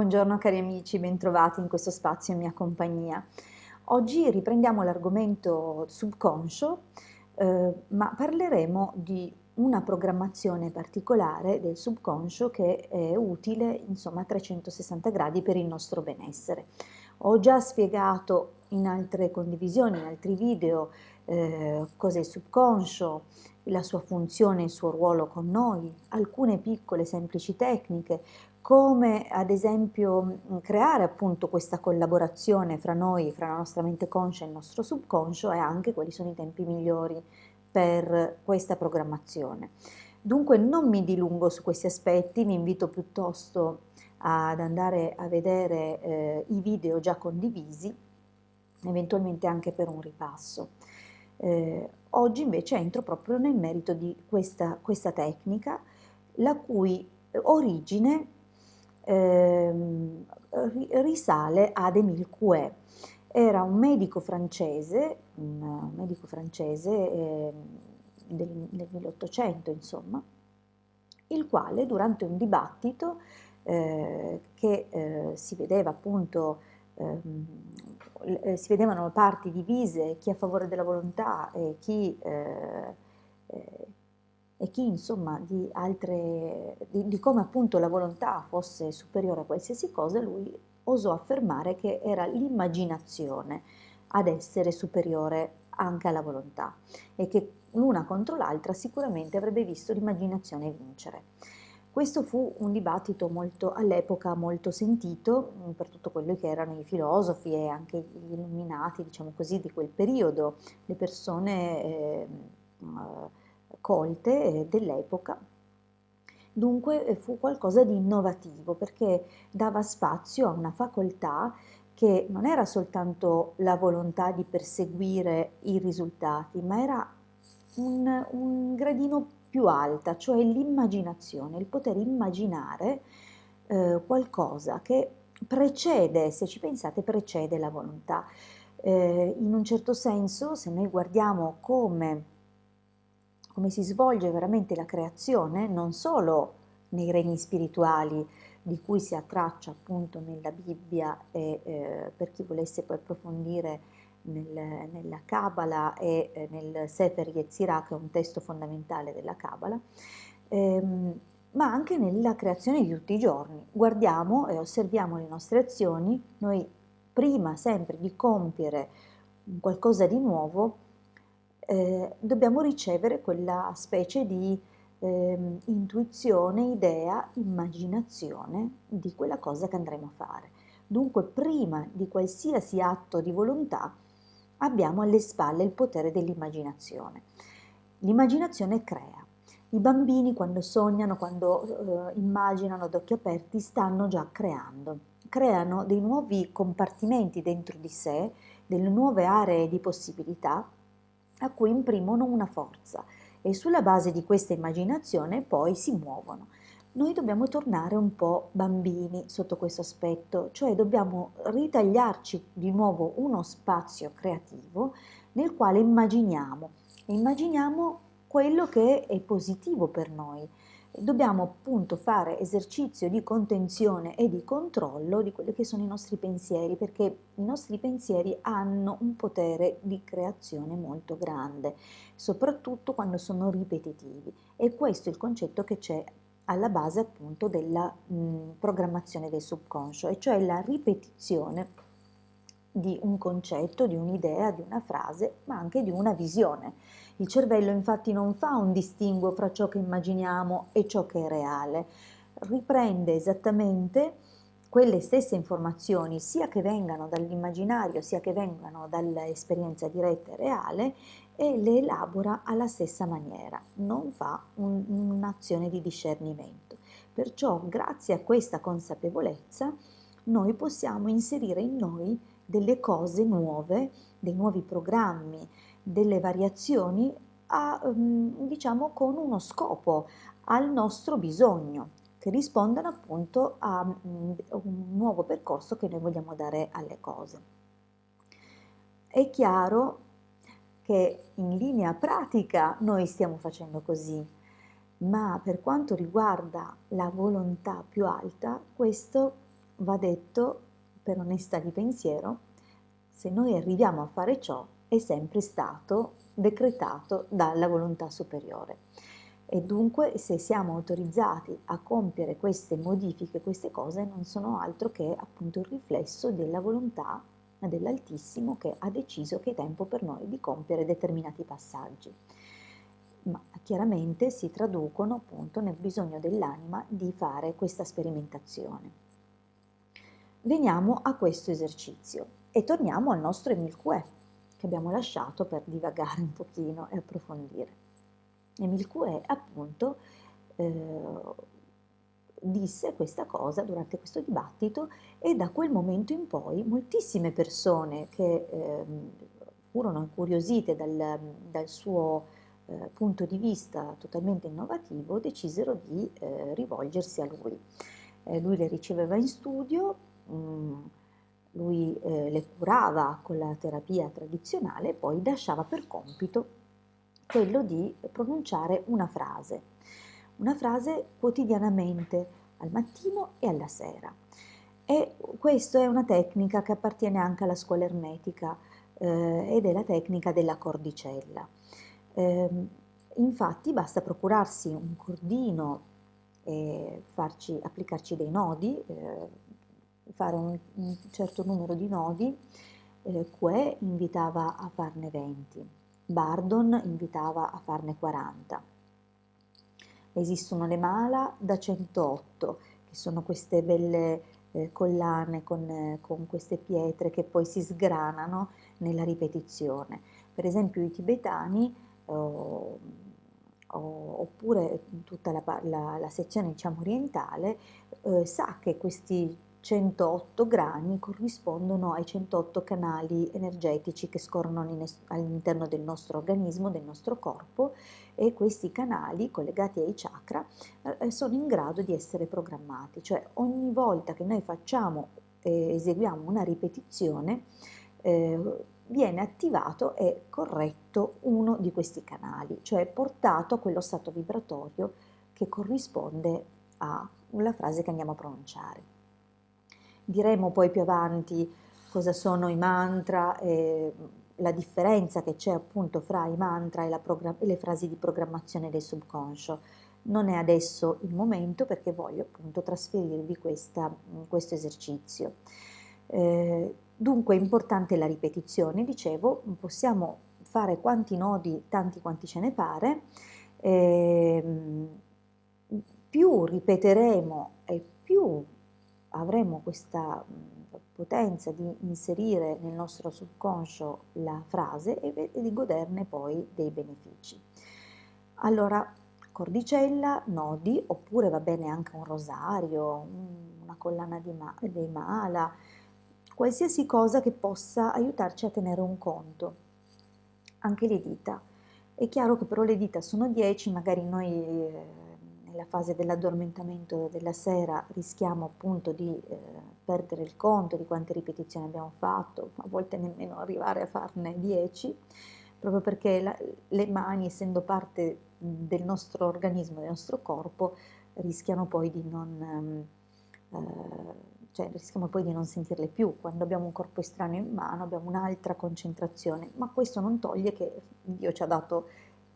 Buongiorno cari amici, bentrovati in questo spazio in mia compagnia. Oggi riprendiamo l'argomento subconscio, ma parleremo di una programmazione particolare del subconscio che è utile, insomma, a 360 gradi per il nostro benessere. Ho già spiegato in altre condivisioni, in altri video, cos'è il subconscio, la sua funzione, il suo ruolo con noi, alcune piccole semplici tecniche, come ad esempio creare appunto questa collaborazione fra noi, fra la nostra mente conscia e il nostro subconscio, e anche quali sono i tempi migliori per questa programmazione. Dunque non mi dilungo su questi aspetti, vi invito piuttosto ad andare a vedere i video già condivisi, eventualmente anche per un ripasso. Oggi invece entro proprio nel merito di questa tecnica, la cui origine risale ad Émile Coué. Era un medico francese del 1800, insomma, il quale durante un dibattito che si vedeva appunto, si vedevano parti divise, chi a favore della volontà e chi insomma di come appunto la volontà fosse superiore a qualsiasi cosa, lui osò affermare che era l'immaginazione ad essere superiore anche alla volontà e che l'una contro l'altra sicuramente avrebbe visto l'immaginazione vincere. Questo fu un dibattito all'epoca molto sentito per tutto quello che erano i filosofi e anche gli illuminati, diciamo così, di quel periodo, le persone colte dell'epoca. Dunque fu qualcosa di innovativo perché dava spazio a una facoltà che non era soltanto la volontà di perseguire i risultati, ma era un gradino più alta, cioè l'immaginazione, il poter immaginare qualcosa che precede, se ci pensate, precede la volontà. In un certo senso, se noi guardiamo come si svolge veramente la creazione, non solo nei regni spirituali di cui si ha traccia appunto nella Bibbia e per chi volesse poi approfondire nella Kabbalah e nel Sefer Yetzirah, che è un testo fondamentale della Kabbalah, ma anche nella creazione di tutti i giorni. Guardiamo e osserviamo le nostre azioni, noi prima sempre di compiere qualcosa di nuovo, dobbiamo ricevere quella specie di intuizione, idea, immaginazione di quella cosa che andremo a fare. Dunque, prima di qualsiasi atto di volontà, abbiamo alle spalle il potere dell'immaginazione. L'immaginazione crea. I bambini quando sognano, quando immaginano ad occhi aperti, stanno già creano dei nuovi compartimenti dentro di sé, delle nuove aree di possibilità a cui imprimono una forza e sulla base di questa immaginazione poi si muovono. Noi dobbiamo tornare un po' bambini sotto questo aspetto, cioè dobbiamo ritagliarci di nuovo uno spazio creativo nel quale immaginiamo quello che è positivo per noi. Dobbiamo appunto fare esercizio di contenzione e di controllo di quelli che sono i nostri pensieri, perché i nostri pensieri hanno un potere di creazione molto grande, soprattutto quando sono ripetitivi. E questo è il concetto che c'è alla base appunto della programmazione del subconscio, e cioè la ripetizione di un concetto, di un'idea, di una frase, ma anche di una visione. Il cervello infatti non fa un distinguo fra ciò che immaginiamo e ciò che è reale, riprende esattamente quelle stesse informazioni, sia che vengano dall'immaginario, sia che vengano dall'esperienza diretta e reale, e le elabora alla stessa maniera, non fa un'azione di discernimento. Perciò, grazie a questa consapevolezza, noi possiamo inserire in noi delle cose nuove, dei nuovi programmi, delle variazioni diciamo con uno scopo, al nostro bisogno, che rispondano appunto a un nuovo percorso che noi vogliamo dare alle cose. È chiaro che in linea pratica noi stiamo facendo così, ma per quanto riguarda la volontà più alta, questo va detto, per onestà di pensiero, se noi arriviamo a fare ciò è sempre stato decretato dalla volontà superiore. E dunque se siamo autorizzati a compiere queste modifiche, queste cose non sono altro che appunto il riflesso della volontà dell'Altissimo che ha deciso che è tempo per noi di compiere determinati passaggi. Ma chiaramente si traducono appunto nel bisogno dell'anima di fare questa sperimentazione. Veniamo a questo esercizio e torniamo al nostro Émile Coué, che abbiamo lasciato per divagare un pochino e approfondire. Émile Coué appunto disse questa cosa durante questo dibattito e da quel momento in poi moltissime persone che furono incuriosite dal suo punto di vista totalmente innovativo decisero di rivolgersi a lui. Lui le riceveva in studio, lui le curava con la terapia tradizionale e poi lasciava per compito quello di pronunciare una frase quotidianamente, al mattino e alla sera. E questa è una tecnica che appartiene anche alla scuola ermetica ed è la tecnica della cordicella. Infatti basta procurarsi un cordino e applicarci dei nodi, fare un certo numero di nodi. Coué invitava a farne 20, Bardon invitava a farne 40. Esistono le mala da 108, che sono queste belle collane con queste pietre che poi si sgranano nella ripetizione. Per esempio i tibetani, oppure tutta la sezione diciamo orientale, sa che questi 108 grani corrispondono ai 108 canali energetici che scorrono all'interno del nostro organismo, del nostro corpo, e questi canali collegati ai chakra sono in grado di essere programmati, cioè ogni volta che noi facciamo eseguiamo una ripetizione viene attivato e corretto uno di questi canali, cioè portato a quello stato vibratorio che corrisponde alla frase che andiamo a pronunciare. Diremo poi più avanti cosa sono i mantra e la differenza che c'è appunto fra i mantra e le frasi di programmazione del subconscio. Non è adesso il momento perché voglio appunto trasferirvi questo esercizio. Dunque è importante la ripetizione, dicevo, possiamo fare quanti nodi, tanti quanti ce ne pare, più ripeteremo e più avremo questa potenza di inserire nel nostro subconscio la frase e di goderne poi dei benefici. Allora, cordicella, nodi, oppure va bene anche un rosario, una collana dei mala, qualsiasi cosa che possa aiutarci a tenere un conto. Anche le dita. È chiaro che però le dita sono 10, magari noi nella fase dell'addormentamento della sera rischiamo appunto di perdere il conto di quante ripetizioni abbiamo fatto, a volte nemmeno arrivare a farne 10, proprio perché le mani, essendo parte del nostro organismo, del nostro corpo, rischiano poi di non rischiamo poi di non sentirle più. Quando abbiamo un corpo estraneo in mano abbiamo un'altra concentrazione, ma questo non toglie che Dio ci ha dato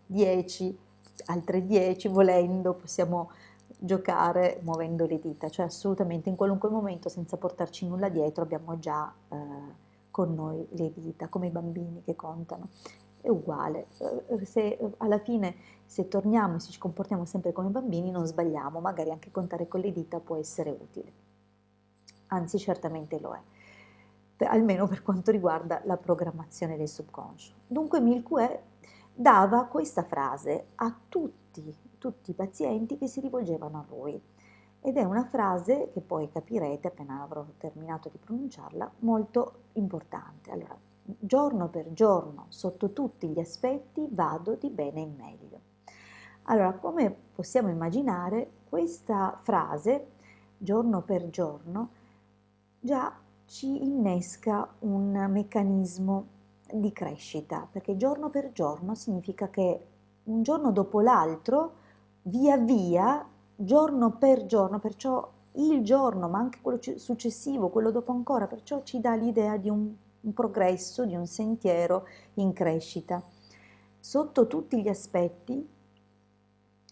10, altre 10, volendo possiamo giocare muovendo le dita, cioè assolutamente in qualunque momento senza portarci nulla dietro abbiamo già con noi le dita, come i bambini che contano. È uguale, se alla fine se torniamo e se ci comportiamo sempre come bambini non sbagliamo, magari anche contare con le dita può essere utile, anzi certamente lo è, almeno per quanto riguarda la programmazione del subconscio. Dunque Milquet dava questa frase a tutti i pazienti che si rivolgevano a lui ed è una frase che poi capirete appena avrò terminato di pronunciarla, molto importante. Allora, giorno per giorno, sotto tutti gli aspetti, vado di bene in meglio. Allora, come possiamo immaginare, questa frase, giorno per giorno, già ci innesca un meccanismo di crescita, perché giorno per giorno significa che un giorno dopo l'altro, via via, giorno per giorno, perciò il giorno, ma anche quello successivo, quello dopo ancora, perciò ci dà l'idea di un progresso, di un sentiero in crescita. Sotto tutti gli aspetti,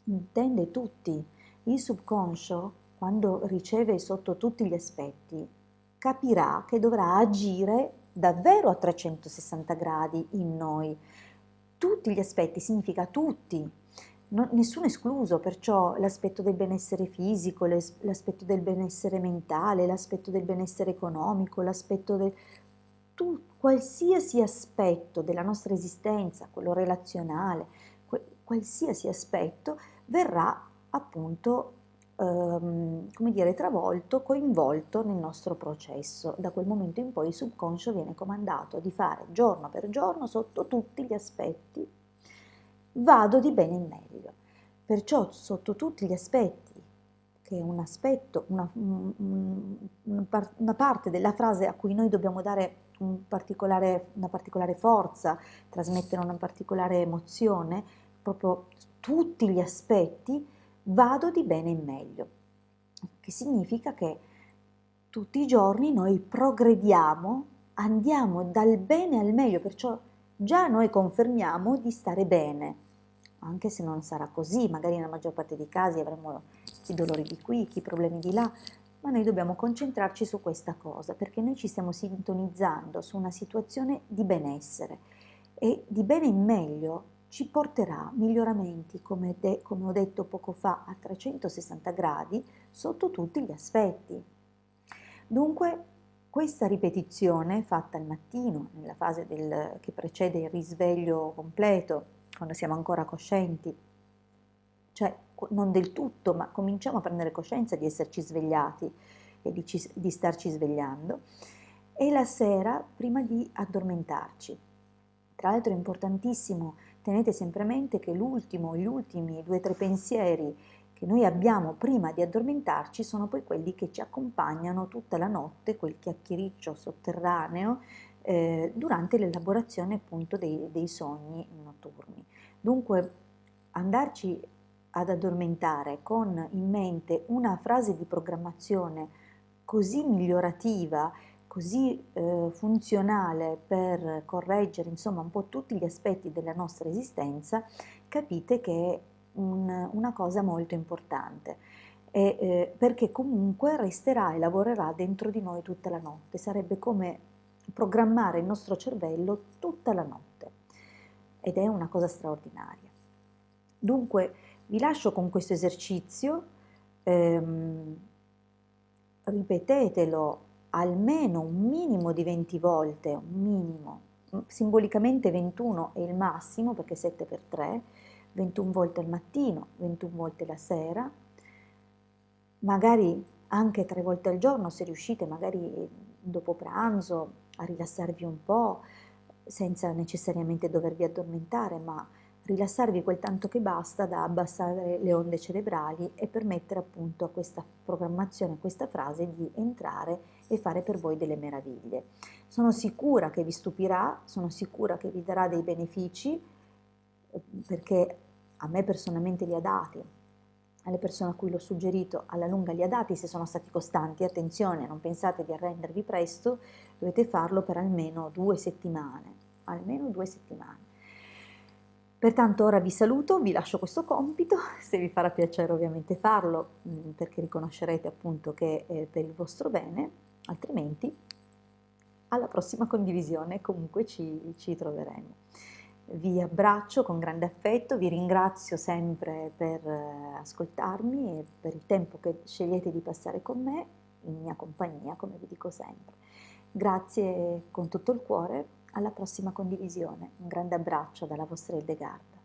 intende tutti. Il subconscio, quando riceve sotto tutti gli aspetti, capirà che dovrà agire davvero a 360 gradi in noi. Tutti gli aspetti significa tutti, nessuno escluso, perciò l'aspetto del benessere fisico, l'aspetto del benessere mentale, l'aspetto del benessere economico, l'aspetto del... qualsiasi aspetto della nostra esistenza, quello relazionale, qualsiasi aspetto verrà appunto, come dire, travolto, coinvolto nel nostro processo. Da quel momento in poi il subconscio viene comandato di fare giorno per giorno sotto tutti gli aspetti, vado di bene in meglio. Perciò sotto tutti gli aspetti, che è un aspetto, una parte della frase a cui noi dobbiamo dare una particolare forza, trasmettere una particolare emozione, proprio tutti gli aspetti, vado di bene in meglio, che significa che tutti i giorni noi progrediamo, andiamo dal bene al meglio, perciò già noi confermiamo di stare bene, anche se non sarà così, magari nella maggior parte dei casi avremo chi dolori di qui, chi problemi di là, ma noi dobbiamo concentrarci su questa cosa, perché noi ci stiamo sintonizzando su una situazione di benessere e di bene in meglio ci porterà miglioramenti, come ho detto poco fa, a 360 gradi sotto tutti gli aspetti. Dunque, questa ripetizione fatta al mattino, nella fase che precede il risveglio completo, quando siamo ancora coscienti, cioè non del tutto, ma cominciamo a prendere coscienza di esserci svegliati e di starci svegliando, e la sera prima di addormentarci. Tra l'altro è importantissimo, tenete sempre a mente che gli ultimi 2 o 3 pensieri che noi abbiamo prima di addormentarci sono poi quelli che ci accompagnano tutta la notte, quel chiacchiericcio sotterraneo, durante l'elaborazione appunto dei sogni notturni. Dunque andarci ad addormentare con in mente una frase di programmazione così migliorativa, così funzionale per correggere insomma un po' tutti gli aspetti della nostra esistenza, capite che è una cosa molto importante, perché comunque resterà e lavorerà dentro di noi tutta la notte, sarebbe come programmare il nostro cervello tutta la notte ed è una cosa straordinaria. Dunque vi lascio con questo esercizio, ripetetelo almeno un minimo di 20 volte, un minimo, simbolicamente 21 è il massimo perché 7 per 3, 21 volte al mattino, 21 volte la sera, magari anche 3 volte al giorno se riuscite, magari dopo pranzo, a rilassarvi un po', senza necessariamente dovervi addormentare, ma rilassarvi quel tanto che basta da abbassare le onde cerebrali e permettere appunto a questa programmazione, a questa frase di entrare e fare per voi delle meraviglie. Sono sicura che vi stupirà, sono sicura che vi darà dei benefici, perché a me personalmente li ha dati, alle persone a cui l'ho suggerito alla lunga li ha dati se sono stati costanti. Attenzione, non pensate di arrendervi presto, dovete farlo per almeno 2 settimane, almeno 2 settimane. Pertanto ora vi saluto, vi lascio questo compito, se vi farà piacere ovviamente farlo, perché riconoscerete appunto che è per il vostro bene, altrimenti alla prossima condivisione comunque ci troveremo. Vi abbraccio con grande affetto, vi ringrazio sempre per ascoltarmi e per il tempo che scegliete di passare con me, in mia compagnia, come vi dico sempre. Grazie con tutto il cuore, alla prossima condivisione. Un grande abbraccio dalla vostra Hildegarda.